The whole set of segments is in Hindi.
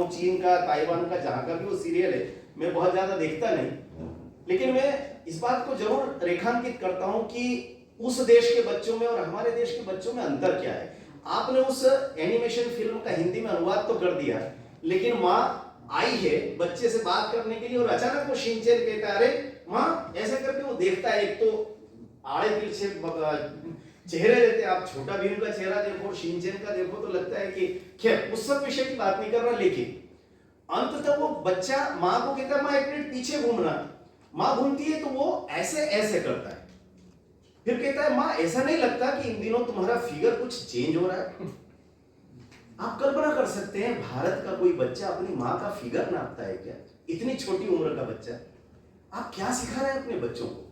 हूँ, चीन का, ताइवान का, जहां का भी वो सीरियल है मैं बहुत ज्यादा देखता नहीं, लेकिन मैं इस बात को जरूर रेखांकित करता हूं कि उस देश के बच्चों में और हमारे देश के बच्चों में अंतर क्या है। आपने उस एनिमेशन फिल्म का हिंदी में अनुवाद तो कर दिया, लेकिन माँ आई है बच्चे से बात करने के लिए और अचानक वो शिनचैन कहता है, अरे माँ, ऐसा करके वो देखता है। एक तो आड़े तिरछे चेहरे रहते हैं, आप छोटा भीम का चेहरा देखो और शिनचैन का देखो तो लगता है कि खैर उस सब विषय की बात नहीं कर रहा, लेकिन अंततः वो बच्चा माँ को कहता है माँ एक मिनट पीछे घूमना, माँ घूमती है तो वो ऐसे ऐसे करता है, फिर कहता है माँ ऐसा नहीं लगता कि इन दिनों तुम्हारा फिगर कुछ चेंज हो रहा है। आप कल्पना कर सकते हैं भारत का कोई बच्चा अपनी माँ का फिगर नापता है क्या? इतनी छोटी उम्र का बच्चा। आप क्या सिखा रहे हैं अपने बच्चों को?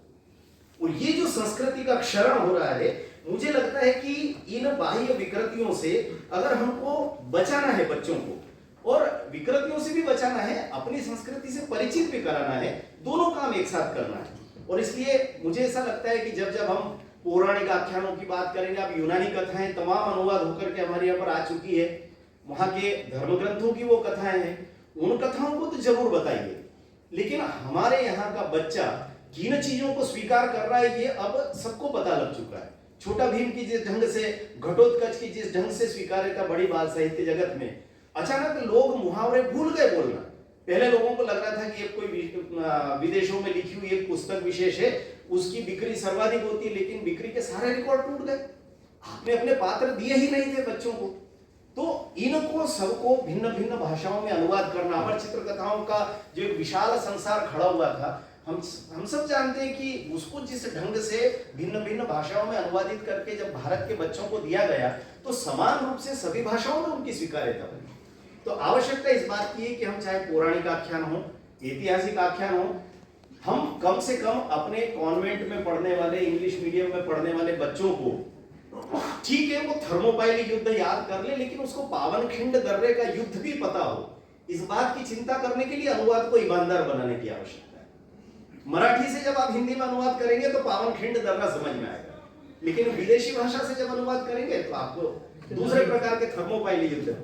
और ये जो संस्कृति का क्षरण हो रहा है, मुझे लगता है कि इन बाह्य विकृतियों से अगर हमको बचाना है बच्चों को, और विकृतियों से भी बचाना है, अपनी संस्कृति से परिचित भी कराना है, दोनों काम एक साथ करना है। और इसलिए मुझे ऐसा लगता है कि जब जब हम पौराणिक आख्यानों की बात करेंगे, अब यूनानी कथाएं तमाम अनुवाद होकर के हमारे यहाँ पर आ चुकी है, वहां के धर्म ग्रंथों की वो कथाएं हैं, उन कथाओं को तो जरूर बताइए, लेकिन हमारे यहाँ का बच्चा किन चीजों को स्वीकार कर रहा है ये अब सबको पता लग चुका है। छोटा भीम की जिस ढंग से, घटोत्कच की जिस ढंग से स्वीकार्यता बड़ी बाल साहित्य जगत में, अचानक लोग मुहावरे भूल गए बोलना। पहले लोगों को लग रहा था कि एक कोई विदेशों में लिखी हुई एक पुस्तक विशेष है, उसकी बिक्री सर्वाधिक होती है, लेकिन बिक्री के सारे रिकॉर्ड टूट गए। आपने अपने पात्र दिए ही नहीं थे बच्चों को। तो इनको सबको भिन्न भिन्न भाषाओं में अनुवाद करना, अमर चित्र कथाओं का जो एक विशाल संसार खड़ा हुआ था, हम सब जानते हैं कि उसको जिस ढंग से भिन्न भिन्न भाषाओं में अनुवादित करके जब भारत के बच्चों को दिया गया तो समान रूप से सभी भाषाओं में उनकी स्वीकार्यता बनी। तो आवश्यकता इस बात की है कि हम चाहे पौराणिक आख्यान हो, ऐतिहासिक आख्यान हो, हम कम से कम अपने कॉन्वेंट में पढ़ने वाले, इंग्लिश मीडियम में पढ़ने वाले बच्चों को, ठीक है वो थर्मोपाइली युद्ध याद कर ले, लेकिन उसको पावनखिंड दर्रे का युद्ध भी पता हो। इस बात की चिंता करने के लिए अनुवाद को ईमानदार बनाने की आवश्यकता है। मराठी से जब आप हिंदी में अनुवाद करेंगे तो पावनखिंड दर्रा समझ में आएगा, लेकिन विदेशी भाषा से जब अनुवाद करेंगे तो आपको दूसरे प्रकार के थर्मोपाइली युद्ध